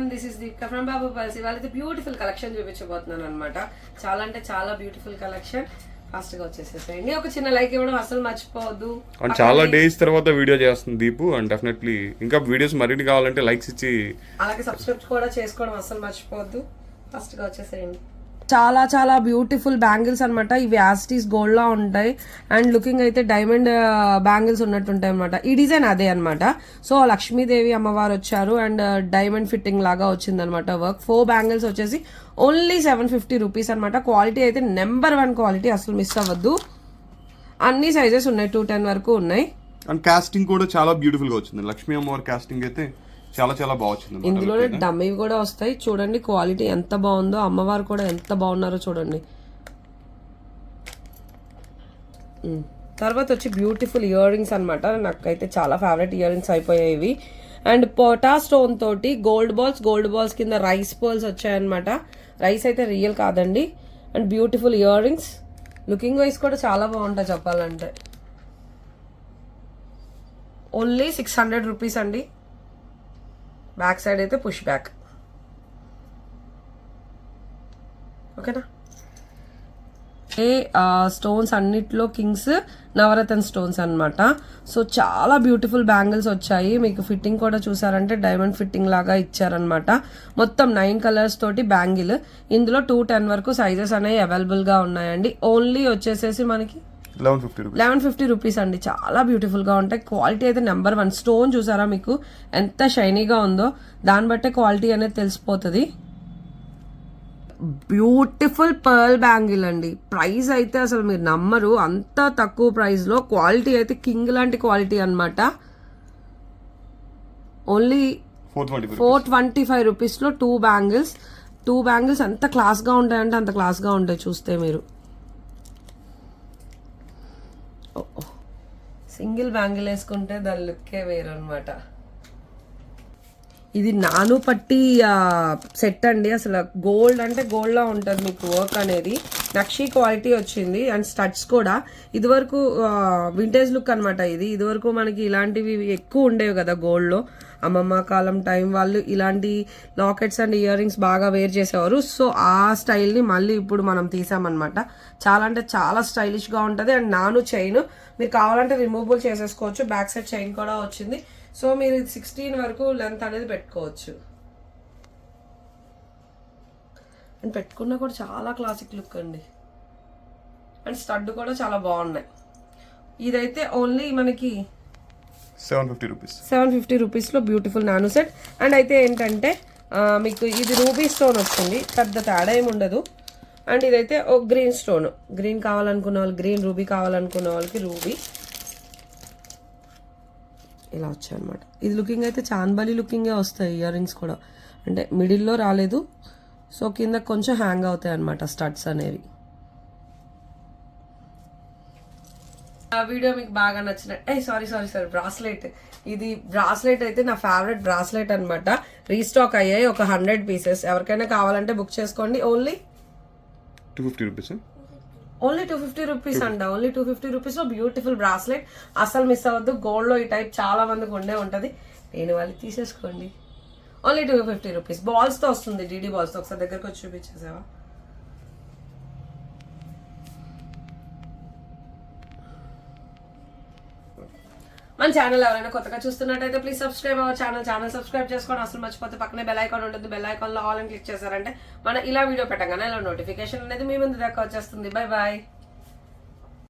everyone, this is Deepika from Babu Pulse. వాళ్ళైతే beautiful collection చూపించబోతున్నాను అనమాట. చాలా అంటే చాలా బ్యూటిఫుల్ కలెక్షన్. ఫాస్ట్ గా వచ్చేసేసేయండి. ఒక చిన్న లైక్ ఇవ్వడం అసలు మర్చిపోవద్దు. అండ్ చాలా డేస్ తర్వాత వీడియో చేస్తుంది దీపు. అండ్ డెఫినెట్లీ ఇంకా వీడియోస్ మరిన్ని కావాలంటే లైక్స్ ఇచ్చి అలాగే సబ్స్క్రైబ్ కూడా చేసుకోవడం అసలు మర్చిపోవద్దు. ఫాస్ట్ గా వచ్చేసేయండి. చాలా చాలా బ్యూటిఫుల్ బ్యాంగిల్స్ అనమాట. ఇవి యాస్టీస్ గోల్డ్ లా ఉంటాయి అండ్ లుకింగ్ అయితే డైమండ్ బ్యాంగిల్స్ ఉన్నట్టుంటాయి అనమాట. ఈ డిజైన్ అదే అనమాట. సో లక్ష్మీదేవి అమ్మవారు వచ్చారు అండ్ డైమండ్ ఫిట్టింగ్ లాగా వచ్చిందనమాట వర్క్. 4 బ్యాంగిల్స్ వచ్చేసి ఓన్లీ 750 రూపీస్ అనమాట. క్వాలిటీ అయితే నెంబర్ 1 క్వాలిటీ, అసలు మిస్ అవ్వద్దు. అన్ని సైజెస్ ఉన్నాయి, 210 వరకు ఉన్నాయి. అండ్ కాస్టింగ్ కూడా చాలా బ్యూటిఫుల్ గా వచ్చింది. లక్ష్మీ అమ్మవారి కాస్టింగ్ అయితే చాలా చాలా బాగా వచ్చింది. ఇందులోనే డమ్మీ కూడా వస్తాయి. చూడండి క్వాలిటీ ఎంత బాగుందో, అమ్మవారు కూడా ఎంత బాగున్నారో చూడండి. తర్వాత వచ్చి బ్యూటిఫుల్ ఇయర్ రింగ్స్ అనమాట. నాకైతే చాలా ఫేవరెట్ ఇయర్ రింగ్స్ అయిపోయాయి ఇవి. అండ్ పోటా స్టోన్ తోటి గోల్డ్ బాల్స్ కింద రైస్ పర్ల్స్ వచ్చాయన్నమాట. రైస్ అయితే రియల్ కాదండి. And beautiful ear rings, looking wise కూడా చాలా బాగుంటాయి చెప్పాలంటే. ఓన్లీ 600 రూపీస్ అండి. బ్యాక్ సైడ్ అయితే పుష్ బ్యాక్. ఓకేనా. ఏ స్టోన్స్ అన్నిట్లో కింగ్స్ నవరత్న స్టోన్స్ అనమాట. సో చాలా బ్యూటిఫుల్ బ్యాంగిల్స్ వచ్చాయి. మీకు ఫిట్టింగ్ కూడా చూసారంటే డైమండ్ ఫిట్టింగ్ లాగా ఇచ్చారనమాట. మొత్తం 9 కలర్స్ తోటి బ్యాంగిల్. ఇందులో 210 వరకు సైజెస్ అనేవి అవైలబుల్ గా ఉన్నాయండి. ఓన్లీ వచ్చేసేసి మనకి 1150 రూపీస్ అండి. చాలా బ్యూటిఫుల్ గా ఉంటాయి. క్వాలిటీ అయితే నెంబర్ 1. స్టోన్ చూసారా మీకు ఎంత షైనీగా ఉందో, దాన్ని బట్టే క్వాలిటీ అనేది తెలిసిపోతుంది. బ్యూటిఫుల్ పర్ల్ బ్యాంగిల్ అండి. ప్రైస్ అయితే అసలు మీరు నమ్మరు, అంత తక్కువ ప్రైస్ లో క్వాలిటీ అయితే కింగ్ లాంటి క్వాలిటీ అనమాట. ఓన్లీ 425 రూపీస్ లో 2 బ్యాంగిల్స్ ఎంత క్లాస్ గా ఉంటాయంటే అంత క్లాస్ గా ఉంటాయి. చూస్తే మీరు సింగిల్ బ్యాంగిల్ వేసుకుంటే దాని లుక్కే వేరు అనమాట. ఇది నాను పట్టి సెట్ అండి. అసలు గోల్డ్ అంటే గోల్డ్ లా ఉంటుంది మీకు వర్క్ అనేది. నక్షీ క్వాలిటీ వచ్చింది అండ్ స్టడ్స్ కూడా. ఇదివరకు వింటేజ్ లుక్ అనమాట ఇది. ఇదివరకు మనకి ఇలాంటివి ఎక్కువ ఉండేవి కదా గోల్డ్ లో. అమ్మమ్మ కాలం టైం వాళ్ళు ఇలాంటి లాకెట్స్ అండ్ ఇయర్ రింగ్స్ బాగా వేర్ చేసేవారు. సో ఆ స్టైల్ ని మళ్ళీ ఇప్పుడు మనం తీసామన్నమాట. చాలా అంటే చాలా స్టైలిష్ గా ఉంటది. అండ్ నాను చైన్ మీరు కావాలంటే రిమూవబుల్ చేసేసుకోవచ్చు. బ్యాక్ సైడ్ చైన్ కూడా వచ్చింది. సో మీరు 16 వరకు లెంత్ అనేది పెట్టుకోవచ్చు. అండ్ పెట్టుకున్నా కూడా చాలా క్లాసిక్ లుక్ అండి. అండ్ స్టడ్ కూడా చాలా బాగున్నాయి. ఇదైతే ఓన్లీ మనకి 750 రూపీస్ లో బ్యూటిఫుల్ నాను సెట్. అండ్ అయితే ఏంటంటే మీకు ఇది రూబీ స్టోన్ వచ్చింది, పెద్ద తేడా ఏమి ఉండదు. అండ్ ఇదైతే ఒక గ్రీన్ స్టోన్. గ్రీన్ కావాలనుకున్న వాళ్ళు గ్రీన్, రూబీ కావాలనుకున్న వాళ్ళకి రూబీ ఇలా వచ్చాయి అనమాట. ఇది లుకింగ్ అయితే చాన్బలి లుకింగే వస్తాయి ఇయర్ రింగ్స్ కూడా. అంటే మిడిల్లో రాలేదు, సో కింద కొంచెం హ్యాంగ్ అవుతాయి అనమాట స్టడ్స్ అనేవి. ఆ వీడియో మీకు బాగా నచ్చినట్టు సారీ బ్రాస్లెట్. ఇది బ్రాస్లెట్ అయితే నా ఫేవరెట్ బ్రాస్లెట్ అనమాట. రీస్టాక్ అయ్యాయి ఒక 100 పీసెస్. ఎవరికైనా కావాలంటే బుక్ చేసుకోండి. Only 250 rupees. ఓన్లీ 250 రూపీస్ అంట. ఓన్లీ 250 రూపీస్ లో బ్యూటిఫుల్ బ్రాస్లెట్. అసలు మిస్ అవ్వద్దు. గోల్డ్ లో ఈ టైప్ చాలా మందికి ఉండే ఉంటది. నేను వాళ్ళు తీసేసుకోండి. Only 250 rupees. బాల్స్ తో వస్తుంది, డీడీ బాల్స్ తో. ఒకసారి దగ్గరకు వచ్చి చూపించేసావా? మన ఛానల్ ఎవరైనా కొత్తగా చూస్తున్నట్టయితే please subscribe our channel subscribe చేసుకోండి. అసలు మర్చిపోతే పక్కనే బెల్ ఐకాన్ ఉంటుంది. బెల్ ఐకాన్ లో ఆల్ అని క్లిక్ చేశారంటే మన ఇలా వీడియో పెట్టగానే ఇలా నోటిఫికేషన్ అనేది మీ ముందు దాకా వచ్చేస్తుంది. Bye bye.